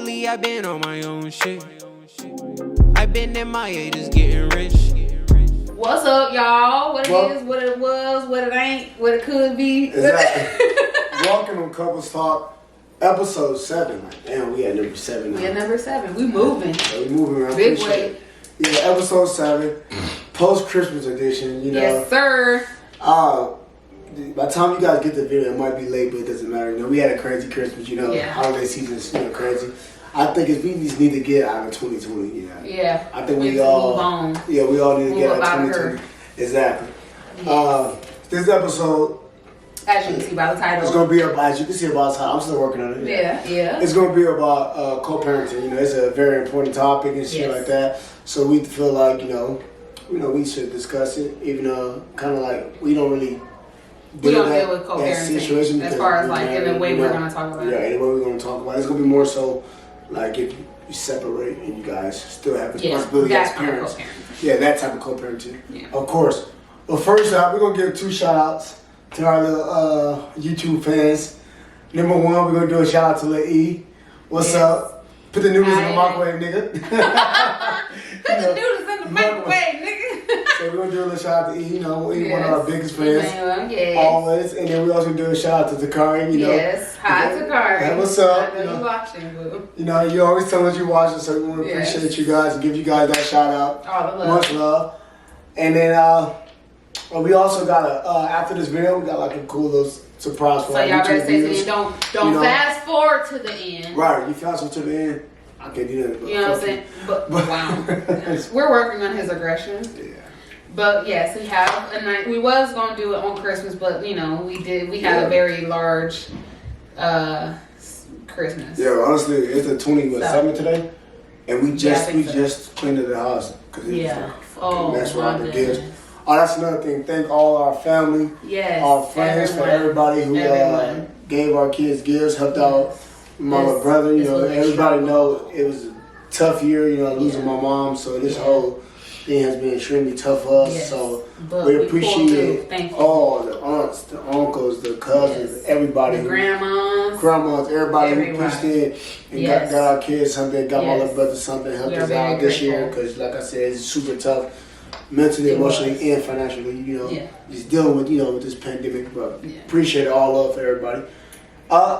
lately I've been on my own shit. I've been in my just getting rich. What's up, y'all? What it is, what it was, what it ain't, what it could be. Exactly. Welcome to Couples Talk, episode 7. Like, damn, we at number 7 now. We at number 7. We moving. Yeah, we moving around. Big way. Yeah, episode 7, post-Christmas edition, you know. Yes, sir. By the time you guys get the video, it might be late, but it doesn't matter. You know, we had a crazy Christmas, you know. Yeah. Holiday season's, you know, crazy. I think we just need to get out of 2020, yeah. Yeah. I think we move all, on. yeah, we all need to get out of Move 2020. Exactly. Yes. This episode, as you can see by the title, it's gonna be about, as you can see about time. I'm still working on it. Yeah. It's gonna be about co-parenting. You know, it's a very important topic and shit like that. So we feel like you know, we should discuss it, even though kind of like we don't really. We don't deal with co-parenting as far as like in the way we're gonna talk about it. Yeah, in the way we're gonna talk about it. It's gonna be more so like if you separate and you guys still have responsibility as parents. Yeah, that type of co-parenting. Yeah. Of course. But first out, we're gonna give 2 shout outs to our little YouTube fans. Number 1, we're gonna do a shout out to Lil E. What's up? Put the noodles in the microwave, nigga. Put the noodles in the microwave, nigga. So we're gonna do a little shout out to E, you know, E, one of our biggest fans. Yes. Always. And then we also do a shout out to Takari, you know. Yes. Hi, Takari. Hey, what's up? I know you watching, boo. You know, you always tell us you're watching, so we want to appreciate you guys and give you guys that shout out. All the love. Much love. And then we also got after this video, we got like a cool little surprise for so our y'all better YouTube stay viewers. tuned. Don't fast forward to the end. Right, you fast forward to the end. I can't do that. You know what I'm saying? But wow. We're working on his aggression. Yeah. But yes, we have a night. We was gonna do it on Christmas, but you know, we had a very large Christmas. Yeah, honestly, it's the 27th today. And we just cleaned the house. Cause that's why the gifts. Oh, that's another thing. Thank all our family, our friends, for everybody who gave our kids gifts, helped out my little brother. You know, everybody know it was a tough year. You know, losing my mom. So this whole thing has been extremely tough for us. So we appreciate all the aunts, the uncles, the cousins, everybody, the grandmas, everybody who pushed in and got our kids something, got my little brother something, helped us out this year. Because like I said, it's super tough. Mentally, emotionally, and financially, you know, just dealing with, with this pandemic. But appreciate all love for everybody.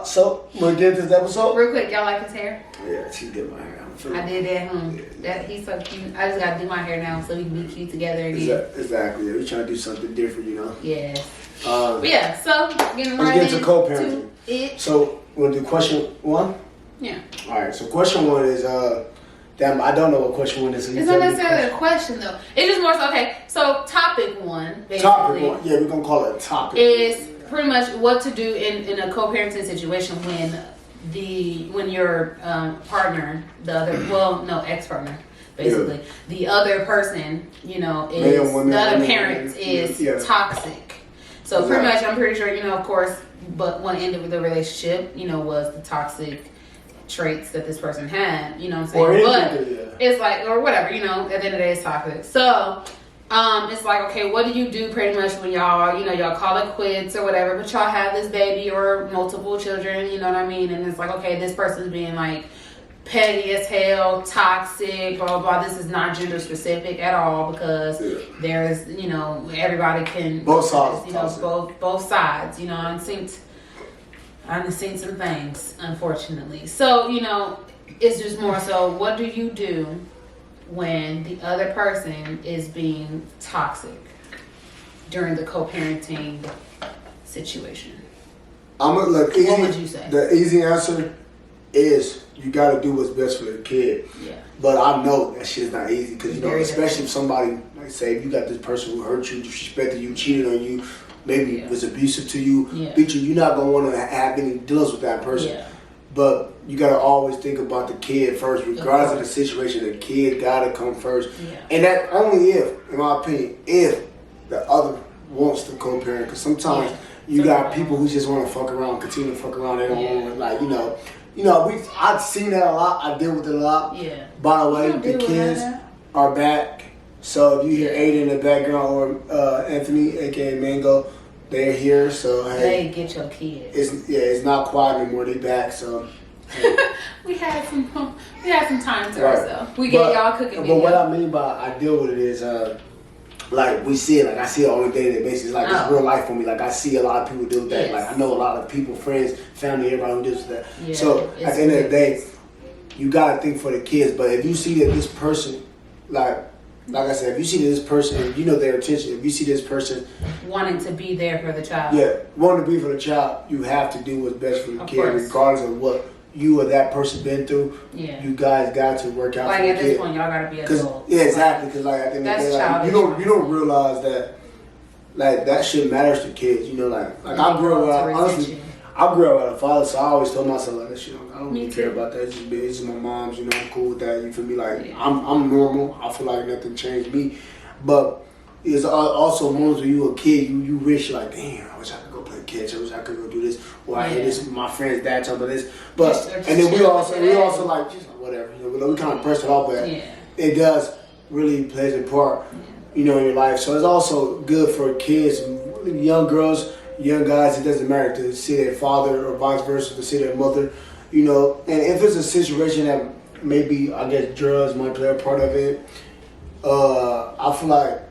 So we'll get into this episode. Real quick, y'all like his hair? Yeah, she's getting my hair. I did that. That he's so cute. I just gotta do my hair now so we can be cute together again. Exactly. Yeah, we're trying to do something different, you know. Yeah. But yeah. So getting let's get into co-parenting. So we'll do question 1. Yeah. All right. So question 1 is damn, I don't know what question 1 is. So it's not necessarily a question though. It's just more so, okay, so topic 1, basically. Topic 1, yeah, we're going to call it a topic. Is pretty much what to do in a co-parenting situation when your partner, ex-partner, basically, the other person, the other parent is toxic. So pretty much, I'm pretty sure, of course, but one end of the relationship, was the toxic traits that this person had, you know what I'm saying? But it's like, or whatever, at the end of the day, it's toxic. So, it's like, okay, what do you do pretty much when y'all call it quits or whatever, but y'all have this baby or multiple children, you know what I mean? And it's like, okay, this person's being like petty as hell, toxic, blah, blah, blah. This is not gender specific at all because there's, everybody can. Both sides. Both sides, I've seen some things, unfortunately. So, it's just more so, what do you do when the other person is being toxic during the co-parenting situation? What would you say? The easy answer is you got to do what's best for the kid. Yeah. But I know that shit's not easy because, especially if somebody, like say, if you got this person who hurt you, disrespected you, cheated on you, maybe was abusive to you, beat you, you're not going to want to have any dealings with that person. Yeah. But you got to always think about the kid first, regardless of the situation. The kid got to come first. Yeah. And that only if, in my opinion, if the other wants to co-parent. Because sometimes you got people who just want to fuck around, continue to fuck around. They don't want to, I've seen that a lot. I deal with it a lot. Yeah. By the way, the kids are back. So if you hear Aiden in the background or Anthony, aka Mango, they're here. So hey, get your kids. It's not quiet anymore. They back. So we had some time to ourselves. We gave y'all cooking. But what I mean by I deal with it is like we see it, like I see it on a day-to-day basis. Like it's real life for me. Like I see a lot of people deal with that. Like I know a lot of people, friends, family, everybody who deals with that. Yeah, so at the end of the day, you gotta think for the kids. But if you see that this person, like I said, if you see this person, you know their intention. If you see this person wanting to be there for the child, wanting to be for the child, you have to do what's best for the kid, regardless of what you or that person been through. Yeah, you guys got to work out. Like for the at this point, y'all gotta be adults. Yeah, exactly. Because like at the end of the day, like, you don't realize that like that shit matters to kids. You know, like I grew up honestly. I grew up with a father, so I always told myself like that shit. I don't really care about that. It's just my mom's. You know, I'm cool with that. You feel me? Like I'm normal. I feel like nothing changed me. But it's also moments when you a kid, you wish like, damn, I wish I could go play catch. I wish I could go do this. Or I hear this my friend's dad talking about this. But and then we also like just whatever. You know, we kind of press it off, but it does really plays a part. You know, in your life. So it's also good for kids, young girls. Young guys, it doesn't matter to see their father or vice versa, to see their mother, you know. And if it's a situation that maybe, I guess, drugs might play a part of it, I feel like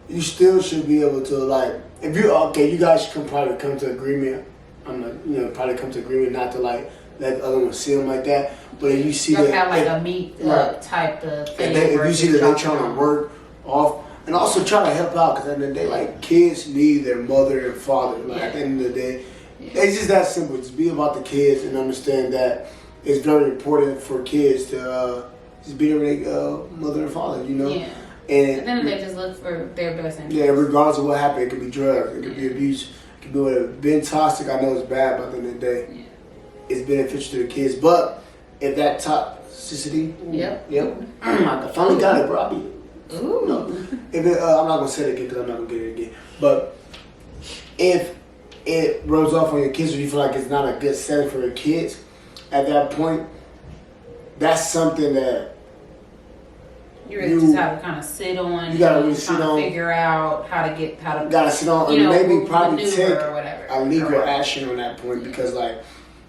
you still should be able to, like, if you guys should probably come to agreement. Probably come to agreement not to, like, let the other one see them like that. But if you see that, have like a meet type of thing. If you see that they're trying to work off. And also try to help out, because at the end of the day, like, kids need their mother and father. Like, at the end of the day, it's just that simple. Just be about the kids and understand that it's very important for kids to just be their mother and father, you know? Yeah. And then they just look for their best interest. Yeah, regardless of what happened, it could be drugs, it could be abuse, it could be whatever. Being toxic, I know it's bad, but at the end of the day, it's beneficial to the kids. But if that toxicity, I finally got it, bro. Ooh. No, if it, I'm not gonna say it again because I'm not gonna get it again. But if it rubs off on your kids, or you feel like it's not a good setting for your kids, at that point, that's something that you just have to kind of sit on. You gotta really sit on, figure out how to. Gotta sit on, and maybe probably take a legal action on that point because like.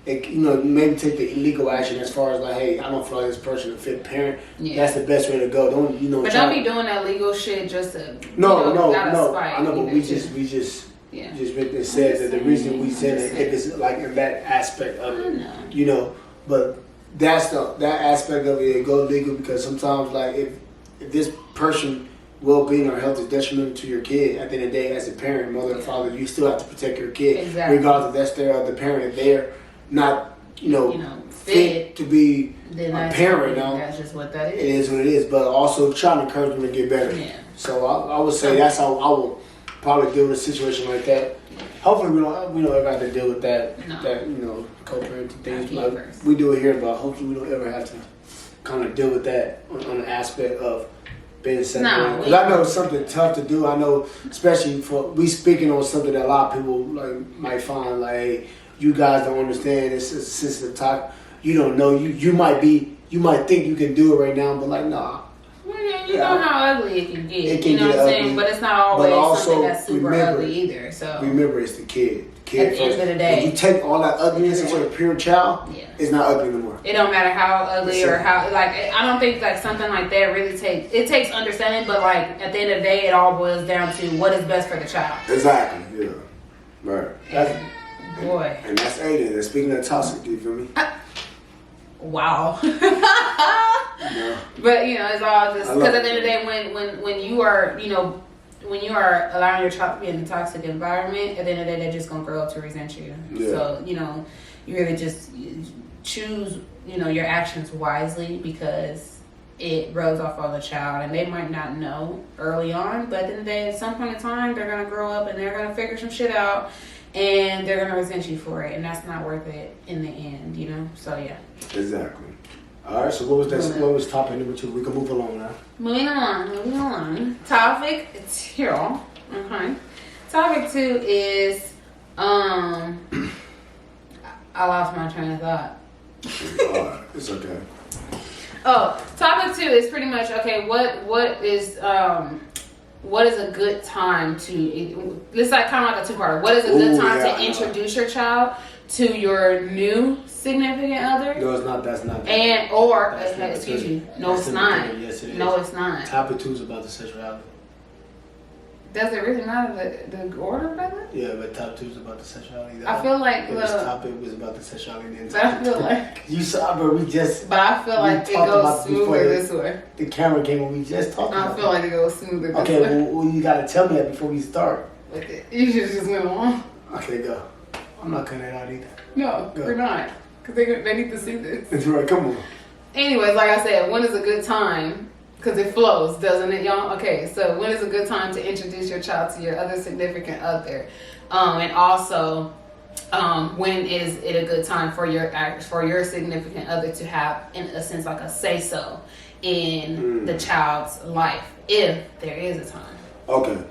Maybe take the illegal action as far as like, hey, I don't feel like this person is a fit parent. Yeah. That's the best way to go. Don't But don't be doing that legal shit just to. No. I know, but we just said that the reason we said it if it's like in that aspect of it, But that's that aspect of it. Go legal because sometimes like if this person well-being or health is detrimental to your kid, at the end of the day, as a parent, mother and father, you still have to protect your kid, regardless if that's their other parent. If they're not, fit to be a parent. That's just what that is. It is what it is, but also trying to encourage them to get better. Yeah. So I would say that's how I would probably deal with a situation like that. Hopefully we don't ever have to deal with that co-parenting things. Like, we do it here, but hopefully we don't ever have to kind of deal with that on the aspect of being separated. Because I know it's something tough to do. I know, especially for we speaking on something that a lot of people might find like, hey, you guys don't understand. It's a sensitive topic. You don't know. You might think you can do it right now, but like, nah. You know how ugly it can get. You know what I'm saying? But it's not always something that's super ugly either. So remember, it's the kid. At the end of the day, if you take all that ugliness into a pure child, it's not ugly anymore. It don't matter how ugly or how I don't think something like that really takes understanding. But like at the end of the day, it all boils down to what is best for the child. Exactly. Yeah. Right. Boy. And that's Aiden. And speaking of toxic, do you feel me? Wow. But it's all just because at the end of the day, when you are when you are allowing your child to be in a toxic environment, at the end of the day, they're just gonna grow up to resent you. Yeah. So you really just choose your actions wisely because it rubs off on the child, and they might not know early on, but at the end of the day, at some point in time, they're gonna grow up and they're gonna figure some shit out. And they're gonna resent you for it, and that's not worth it in the end, So yeah. Exactly. All right. So what was topic number 2? We can move along now. Moving along. Topic 2. Okay. Topic 2 is I lost my train of thought. It's okay. Oh, topic 2 is pretty much okay. What is a good time to? It's like kind of like a 2-parter. What is a good time to introduce your child to your new significant other. No, it's not. That's not. And or that's excuse me. No, it's not. Yes, it is. No, it's not. Topic 2 is about the sexuality. Does it really matter the order, brother? Yeah, but top 2 is about the sexuality. I feel like this topic was about the sexuality. And but I feel like you saw, but we just. But I feel like it goes smoother this way. The camera came when we just talked. I feel like it goes smoother. This Okay, way. well, you gotta tell me that before we start. Okay, you should just went on. Okay, go. I'm not cutting it out either. No, we're not, because they need to see this. That's right. Come on. Anyways, like I said, when is a good time? Because it flows, doesn't it, y'all? Okay, so when is a good time to introduce your child to your other significant other? And also, when is it a good time for your significant other to have, in a sense, like a say-so in the child's life, if there is a time? Okay.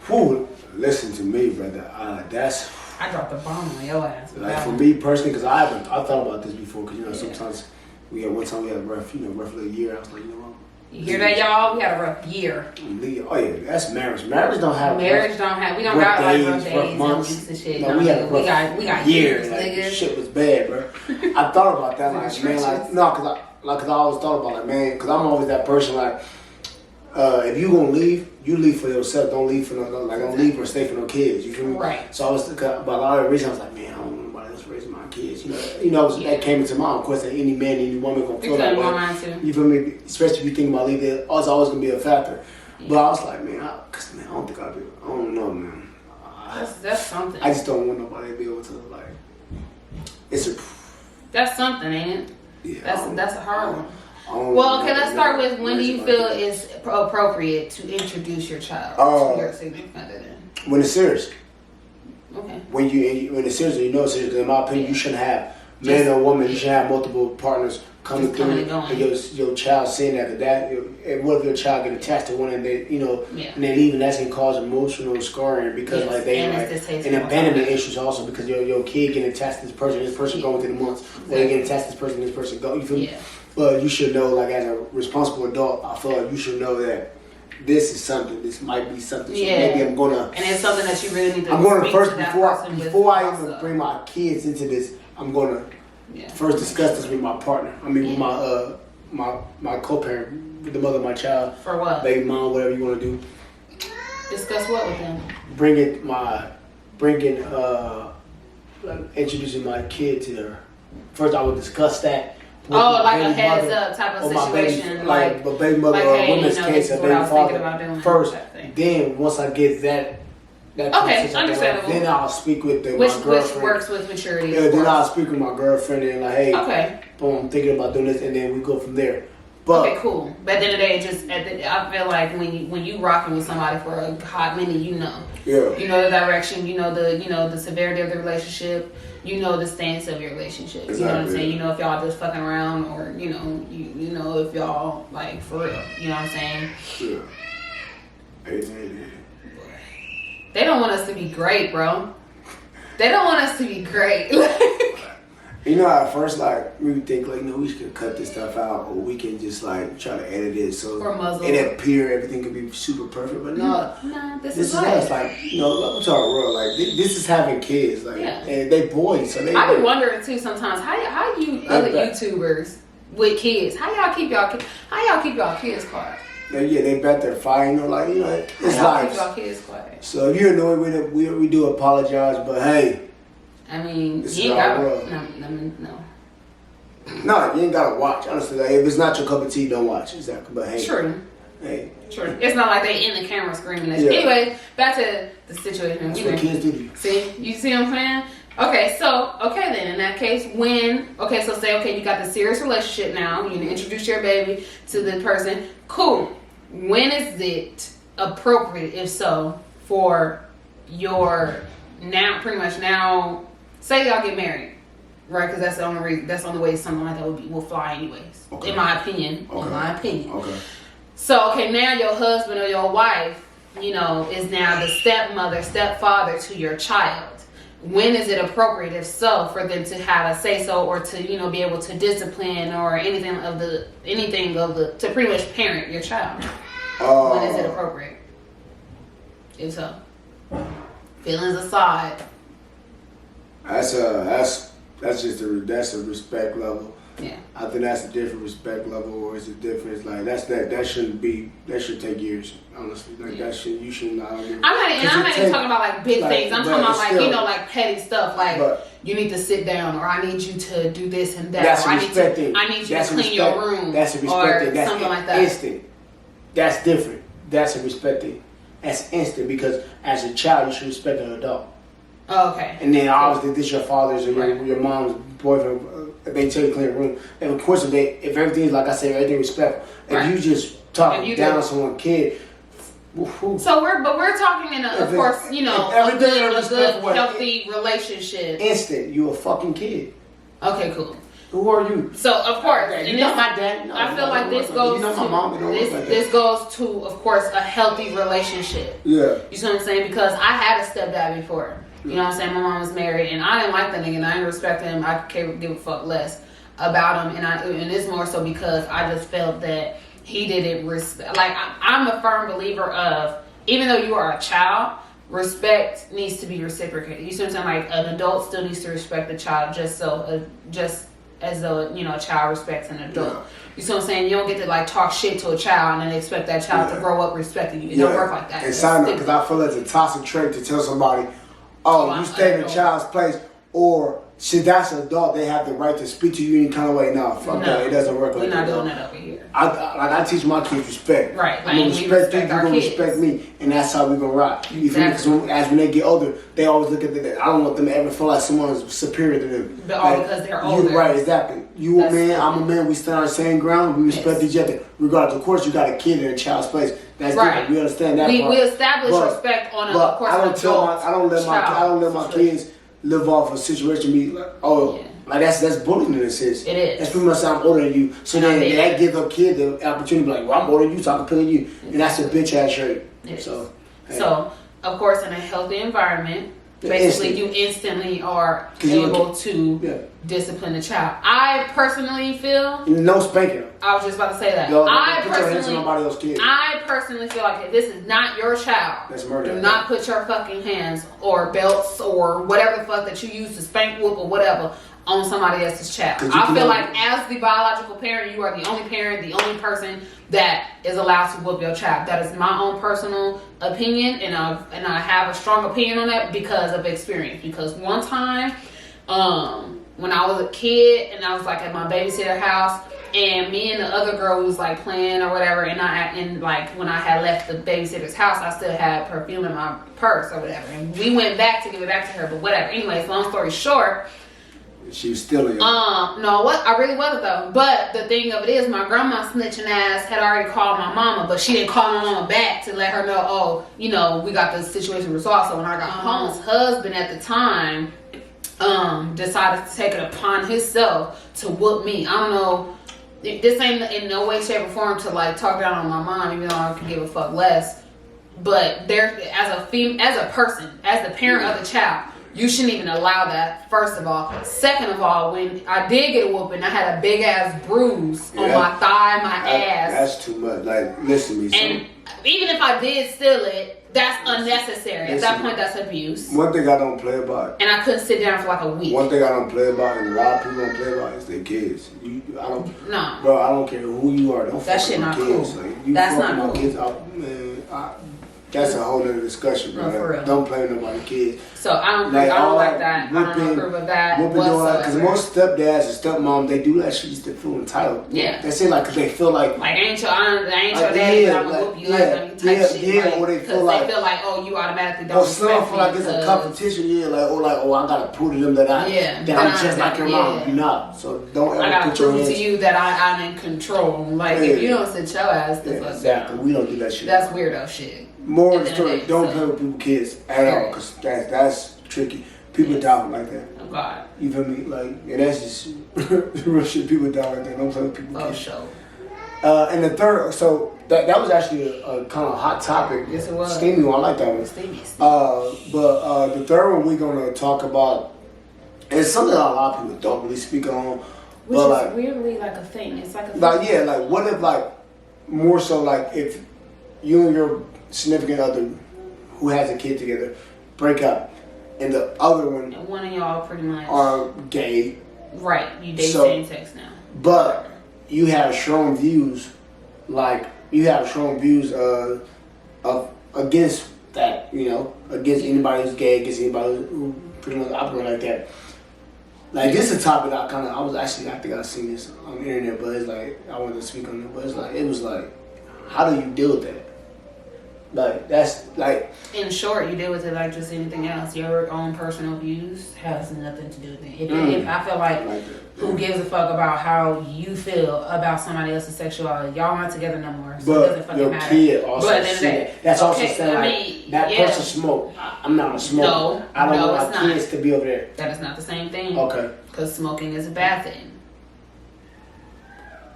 Whew, listen to me, brother. That's... I dropped the bomb on your ass. Like for me personally, because I thought about this before, because sometimes one time we had roughly a year. I was like, you hear that, y'all? We had a rough year. Oh yeah, that's marriage. Marriage don't have. We don't got like rough days, months and shit. No, we got years. Like, nigga. shit was bad, bro. I thought about that, like man, cause I always thought about like man, cause I'm always that person like, if you gonna leave, you leave for yourself. Don't leave for don't leave or stay for no kids. You feel me? Right. So I was about a lot of reasons. I was like, man, I don't know nobody else raising my kids. That came into mind. Of course, that any man, any woman gonna feel that way. You feel me? Especially if you think about leaving, it's always gonna be a factor. Yeah. But I was like, man, I don't think I'll be. I don't know, man. That's something. I just don't want nobody to be able to like. That's something, ain't it? Yeah. That's a hard one. Well, okay, let's start with when do you feel is appropriate to introduce your child to your significant other? When it's serious. Okay. When it's serious, it's serious. In my opinion, you shouldn't have man or woman. You should have multiple partners coming through, and your child seeing after that. And what if your child get attached to one and they, and they leave, and that's gonna cause emotional scarring because like they and abandonment issues also because your kid getting attached to this person going through the months, or they get attached to this person go. You feel me? But you should know, like as a responsible adult, I feel like you should know that this is something. This might be something. So maybe I'm gonna. And it's something that you really need to. I'm gonna first before I even bring my kids into this. I'm gonna first discuss this with my partner. I mean, with my co-parent, with the mother of my child. For what? Baby mom, whatever you want to do. Discuss what with them? Introducing my kid to her. First, I would discuss that. Like a heads up type of situation, like a baby mother or a woman's case, a baby father. First, then once I get that okay, understandable. Then I'll speak with my girlfriend. Which works with maturity. Yeah, then I'll speak with my girlfriend and like, hey, okay, boom, I'm thinking about doing this, and then we go from there. But okay, cool. But at the end of the day, I feel like when you rocking with somebody for a hot minute, you know the direction, the severity of the relationship. You know the stance of your relationship. Exactly. You know what I'm saying? You know if y'all just fucking around or, you know if y'all like for real. You know what I'm saying? Yeah. They don't want us to be great, bro. They don't want us to be great. At first, like, we would think, like, we should cut this stuff out, or we can just, like, try to edit it so it appear everything could be super perfect. But no, this is us. Like, welcome to our world. Like, this is having kids, like, and they boys, so they. I be wondering too sometimes how you other YouTubers with kids, how y'all keep y'all kids quiet. They bet their fire, it's life. Keep y'all kids quiet. So if you're annoyed with it, we do apologize, but hey. I mean, you ain't gotta. No. No, you ain't gotta watch. Honestly, like, if it's not your cup of tea, don't watch. Exactly. But hey, true. Hey, true. It's not like they in the camera screaming at you. Anyway, back to the situation. That's what kids do. You see what I'm saying? Okay, then in that case, so say you got the serious relationship now. You introduce your baby to the person. Cool. When is it appropriate, if so, for your pretty much now? Say y'all get married, right? Because that's the only reason. That's the only way something like that will fly, anyways. Okay. In my opinion. Okay. So now your husband or your wife, is now the stepfather to your child. When is it appropriate, if so, for them to have a say so or to be able to discipline or anything to pretty much parent your child? When is it appropriate? If so, feelings aside. That's that's a respect level. Yeah. I think that's a different respect level, or it's a difference. Like that should take years. Honestly, like you should not. I'm not even talking about like big things. I'm talking about like still, like petty stuff. Like you need to sit down, or I need you to do this and that. That's or I need you to clean your room. That's a respect thing. That's something like that. Instant. That's different. That's a respect thing. That's instant because as a child you should respect an adult. Oh, okay. And then obviously this your father's or your mom's boyfriend. They tell you to clean the room, and of course if everything's like I said, everything respectful. If you just talk down on someone's kid. So we're talking in of course, a good healthy relationship. Instant, you a fucking kid. Okay, cool. Who are you? So of course, and you know my dad. No, I feel like this goes my mom. This goes to, of course, a healthy relationship. Yeah. You see what I'm saying? Because I had a stepdad before. You know what I'm saying? My mom was married, and I didn't like that nigga, and I didn't respect him. I could give a fuck less about him, and it's more so because I just felt that he didn't respect. Like I'm a firm believer of, even though you are a child, respect needs to be reciprocated. You see what I'm saying? Like an adult still needs to respect the child, just as though a child respects an adult. Yeah. You see what I'm saying? You don't get to like talk shit to a child and then expect that child to grow up respecting you. It don't work like that. And sign up, because I feel it's a toxic trait to tell somebody, you stay in a child's place, or shit, that's an adult. They have the right to speak to you any kind of way. No, fuck that. It doesn't work like that. We're not doing that over here. I teach my kids respect. Right. I'm gonna respect you. You're gonna respect me, and that's how we gonna rock. You feel me? Because when they get older, they always look at that. I don't want them to ever feel like someone's superior to them. But all because they're older. You're right. Exactly. You a man. I'm a man. We stand on the same ground. We respect each other, regardless. Of course, you got a kid in a child's place. That's different. We understand that part. We establish respect on of course. I don't let my kids live off a situation be like, like that's bullying in a sense. It is. That's pretty much I'm older than you. So then that gives a kid the opportunity to be like, well, I'm older than you, so I can play you. And that's a bitch ass trait. So of course, in a healthy environment, basically you instantly are able to discipline a child. I personally feel no spanking. I was just about to say that. I personally feel like if this is not your child, that's murder. Do not put your fucking hands or belts or whatever the fuck that you use to spank, whoop, or whatever on somebody else's child. I feel like as the biological parent, you are the only parent, the only person that is allowed to whoop your child. That is my own personal opinion, and I have a strong opinion on that because of experience. Because one time, when I was a kid and I was like at my babysitter house, and me and the other girl was like playing or whatever, and like when I had left the babysitter's house, I still had perfume in my purse or whatever, and we went back to give it back to her, but whatever. Anyways, long story short, she was still in. No, I really wasn't though. But the thing of it is, my grandma snitching ass had already called my mama, but she didn't call my mama back to let her know, we got the situation resolved. So when I got home, his husband at the time decided to take it upon himself to whoop me. I don't know. This ain't in no way, shape, or form to like talk down on my mom, even though I could give a fuck less. But there, as a person, as the parent of the child, you shouldn't even allow that, first of all. Second of all, when I did get a whooping, I had a big ass bruise on my thigh, my ass. That's too much. Like, listen to me. And even if I did steal it, that's unnecessary. At that point, that's abuse. One thing I don't play about. And I couldn't sit down for like a week. One thing I don't play about, and a lot of people don't play about, is their kids. I don't care who you are. Don't that fuck shit with not kids. cool. Like, that's not cool. Kids out, man, that's a whole other discussion, bro. No, for real. Don't play with nobody's kids. So I don't like that. I don't approve of that whatsoever. Because most stepdads and stepmoms, they do that shit just to feel entitled. Yeah. That's it, like, because they feel like ain't your daddy, but I'm gonna whoop you type shit. Yeah, or they feel like you automatically don't respect me. Some feel like it's a competition, I gotta prove to them that I'm just like your mom. You're not. So don't ever I gotta put your prove hands. to you that I'm in control. Like, if you don't sit your ass the fuck exactly. down. We don't do that shit. That's weirdo shit. More of the story, don't play with people's kids at all, because that's tricky. People die like that. Oh God. You feel me? Like, and that's just real shit. People die like that. Don't play with people's kids. Sure. And the third, so that was actually a kind of hot topic. Yes, it was. Steamy one. I like that one. Steamy. But the third one we're gonna talk about, and it's something that a lot of people don't really speak on. Which is weirdly like a thing. It's like a thing. Like what if more so if you and your significant other who has a kid together break up, and the other one of y'all pretty much are gay. Right, you date same sex now. But you have strong views, of against that, against anybody who's gay, against anybody who pretty much operate like that. Like, this is a topic I think I've seen this on the internet, but it's like, I wanted to speak on it, but it was like, how do you deal with that? Like, that's like... In short, you deal with it like just anything else. Your own personal views has nothing to do with it. If I feel like who gives a fuck about how you feel about somebody else's sexuality? Y'all not together no more, so it doesn't fucking matter. Kid also that's also saying that person smoke. I'm not a smoker. No, I don't want my kids to be over there. That is not the same thing. Okay. Because smoking is a bad thing.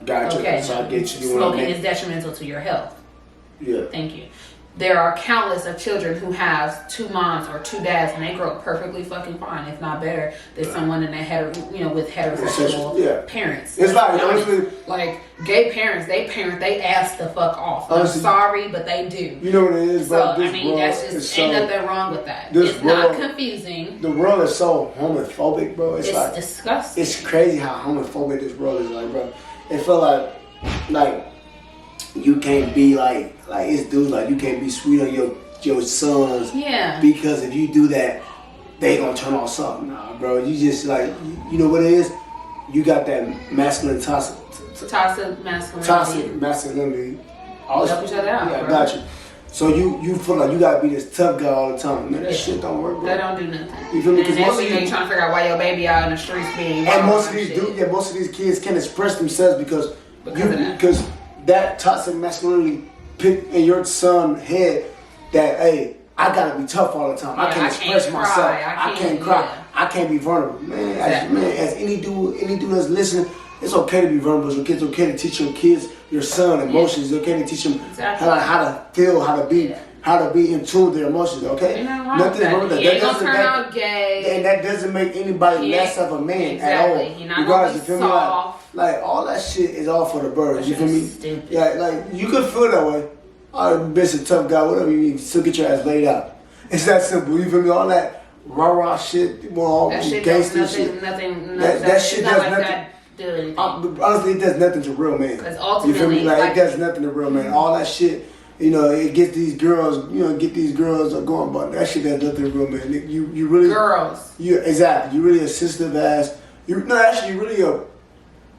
Gotcha. Okay. So I get you. Smoking is detrimental to your health. Yeah. Thank you. There are countless of children who have two moms or two dads, and they grow up perfectly fucking fine, if not better, than someone in a with heterosexual parents. It's like, honestly, like gay parents, they ass the fuck off. Honestly, I'm sorry, but they do. You know what it is, bro? So that's just ain't nothing wrong with that. It's not confusing. The world is so homophobic, bro. It's like disgusting. It's crazy how homophobic this world is, like, bro. It feel like you can't be like it's dudes, like, you can't be sweet on your sons. Yeah. Because if you do that, they gonna turn on something. Nah, bro. You just like, you know what it is? You got that masculine toxic masculinity. Toxic masculinity. Help each other out. Yeah, bro. I got you. So you feel like you gotta be this tough guy all the time. Man, that shit don't work, bro. That don't do nothing. You feel me? And next thing you trying to figure out why your baby out in the streets being. And most of these kids can't express themselves because that toxic masculinity pick in your son's head that, hey, I gotta be tough all the time. I can't express myself. I can't cry. Yeah. I can't be vulnerable. Man, exactly. As any dude that's listening, it's okay to be vulnerable. It's okay to teach your kids, your son, emotions. It's okay to teach them how to feel, how to be in tune with their emotions. Okay, nothing wrong with that. That doesn't turn out gay, and that doesn't make anybody less of a man at all. Regardless, you feel me? Like all that shit is all for the birds. You feel me? Stupid. Yeah, like you could feel that way. I've been a tough guy, whatever you need, still get your ass laid out. It's that simple. You feel me? All that rah shit, all gangster shit. That shit does nothing. Honestly, it does nothing to real man. Because ultimately, you feel me? Like, it does nothing to real man. All that shit, it gets these girls, going, but that shit does nothing to real man. You really girls. Exactly. You really a sensitive ass. You really a.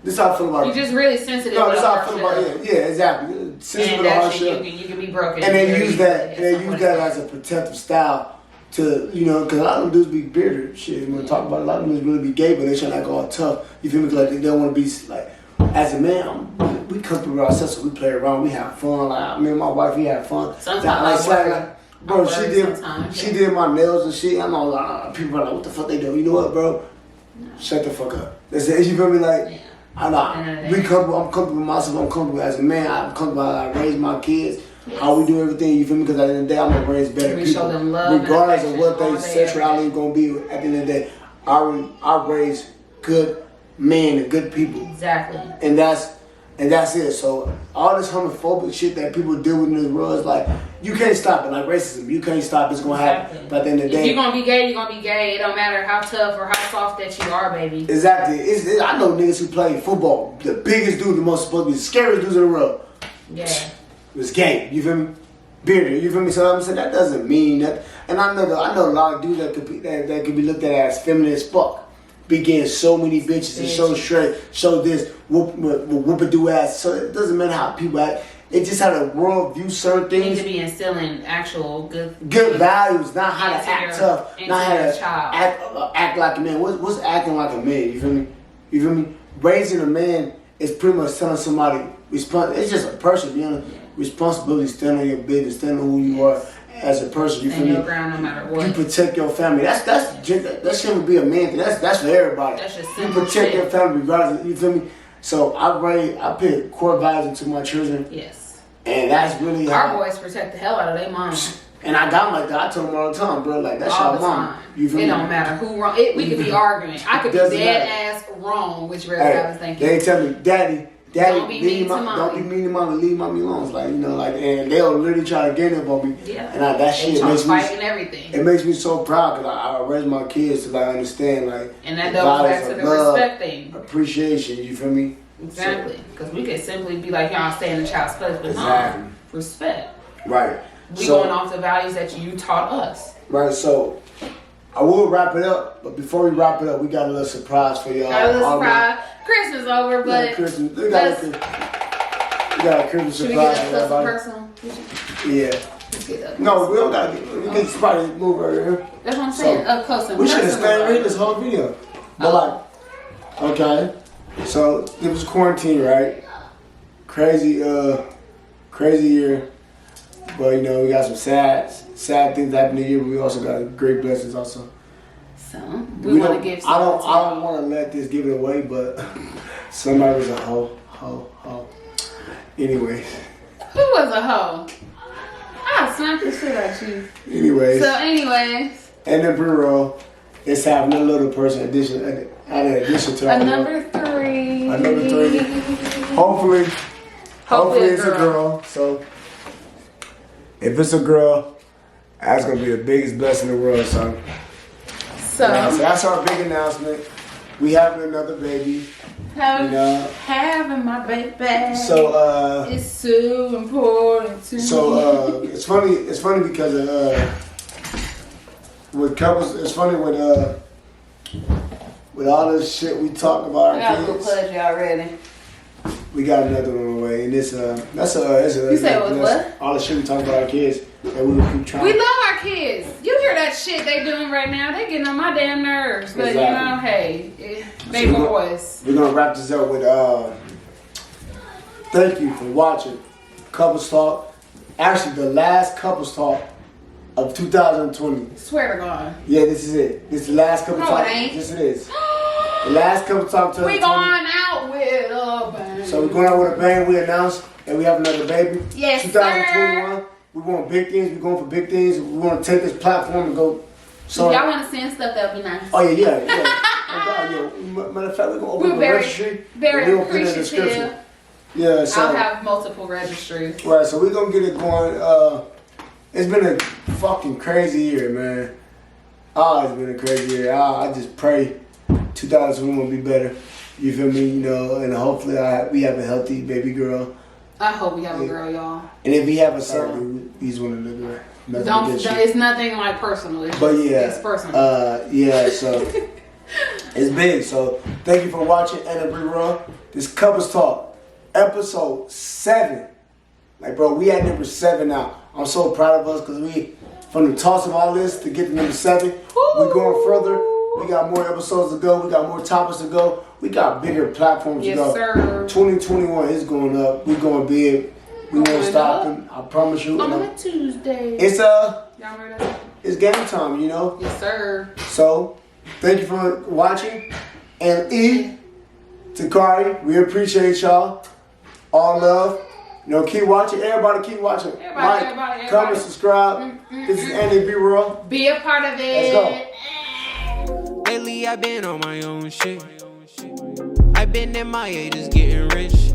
This is how I feel about it. You're just really sensitive. No, this is how I feel about it. Yeah, exactly. Sensitive with a hard shell. You can be broken. And they use that as a protective style to, because a lot of them dudes be bearded. Shit, when we talk about it, a lot of them dudes really be gay, but they try to act all tough. You feel me? Because they don't want to be like, as a man, we comfortable with ourselves, so we play around, we have fun. Like, me and my wife, we have fun. Sometimes bro, she did my nails and shit. I know people are like, what the fuck they do? You know what, bro? No. Shut the fuck up. That's it. You feel me? Like. Yeah. I'm comfortable with myself. I'm comfortable as a man. I'm comfortable how I raise my kids. Yes. How we do everything. You feel me? Because at the end of the day, I'm gonna raise better people. Show them love, regardless of what their sexuality is gonna be. At the end of the day, I raise good men and good people. Exactly. And that's it. So all this homophobic shit that people deal with in this world is like, you can't stop it. Like racism, you can't stop it. It's gonna happen. But at the end of the day, if you're gonna be gay, you're gonna be gay. It don't matter how tough or how soft that you are, baby. Exactly. I know niggas who play football. The biggest dude, the most supposed to be the scariest dudes in the world. Yeah. Was gay. You feel me? Bearded. You feel me? So I'm saying that doesn't mean that. And I know a lot of dudes that could be looked at as feminine as fuck. Be getting so many bitches and so straight, show this, whoop-a-do ass. So it doesn't matter how people act. It just how the world views certain things. You need to be instilling actual good values, not how to act tough, not how to act like a man. What's acting like a man? You feel me? Raising a man is pretty much telling somebody it's just a person, responsibility, stand on your business, stand on who you are as a person. You feel me? Ground no matter what. You protect your family. That shouldn't be a man thing. That's for everybody. That's just simple. You protect your family regardless. You feel me? So I put core values into my children. Yes. And that's really our boys protect the hell out of their mom. And I got them like that. I tell them all the time, bro. Like, that's your mom. You feel me? It don't matter who wrong. We could be arguing. I could be dead ass wrong, which I was thinking. They tell me, Daddy, Daddy, don't be mean to mommy. Don't be mean to mommy. Leave mommy alone. It's like, you know, like, and they'll literally try to get up on me. Yeah. And that shit makes me fighting everything. It makes me so proud because I raise my kids to like understand like. And that goes back to the respect thing. Appreciation. You feel me? Exactly. Because we could simply be like, y'all stay in the child's place, but no, respect. Right. We going off the values that you taught us. Right. So I will wrap it up, but before we wrap it up, we got a little surprise for y'all. Got a little surprise. Christmas over, but Christmas. We got a Christmas should surprise. Should we get up personal? Yeah. No, we don't got to get. We can probably move over here. That's what I'm saying. Up close and we should have stayed right this whole video. But like, okay. So it was quarantine, right? Crazy year. But you know, we got some sad things happening here, but we also got great blessings also. So we want to give I don't want to let this give it away, but somebody was a hoe. Anyways. Who was a hoe? I smacked the shit out you. Anyways. Ant&BreWorld is having a little person addition to our number 3. A number 3. Hopefully it's a girl. So if it's a girl, that's gonna be the biggest blessing in the world, son. So that's our big announcement. We having another baby. Having my baby. So it's so important to me. So it's funny because with couples, it's funny with all this shit we talk about our kids. I got a little pleasure already. We got another one on the way, and you said what? All the shit we talk about our kids that we will keep trying. We love our kids. You hear that shit they doing right now? They getting on my damn nerves. But you know, hey, they boys. We're gonna wrap this up with thank you for watching Couples Talk. Actually, the last Couples Talk of 2020. Swear to God. Yeah, this is it. This is the last Couples Talk. No, it ain't. Yes, it is. The last Couples Talk 2020. We going out with a bang. So we're going out with a bang. We announced that we have another baby. Yes, 2021. We want big things. We're going for big things. We want to take this platform and go. So y'all want to send stuff, that would be nice. Oh yeah. Oh God, yeah. Matter of fact, we're gonna open the registry. Very appreciative. Yeah, so I'll have multiple registries. Right, so we're gonna get it going. It's been a fucking crazy year, man. It's been a crazy year. I just pray 2021 will be better. You feel me? You know, and hopefully we have a healthy baby girl. I hope we have a girl, y'all. And if we have a son, he's one of the girls. It's nothing like personal. It's personal. Yeah, so it's big. So thank you for watching Ant&BreWorld. This Couples Talk, episode 7. Like, bro, we at number 7 now. I'm so proud of us because we, from the toss of all this to get to number 7, we're going further. We got more episodes to go. We got more topics to go. We got bigger platforms to go. Sir. 2021 is going up. We're going big. We won't stop them. I promise you. On a Tuesday. It's y'all heard that? It's game time, you know. Yes, sir. So, thank you for watching. And Takari, we appreciate y'all. All love. You know, keep watching. Everybody keep watching. Everybody. Comment, subscribe. This is Ant&BreWorld. Be a part of it. Let's go. Lately I've been on my own shit. I've been in my 80s getting rich.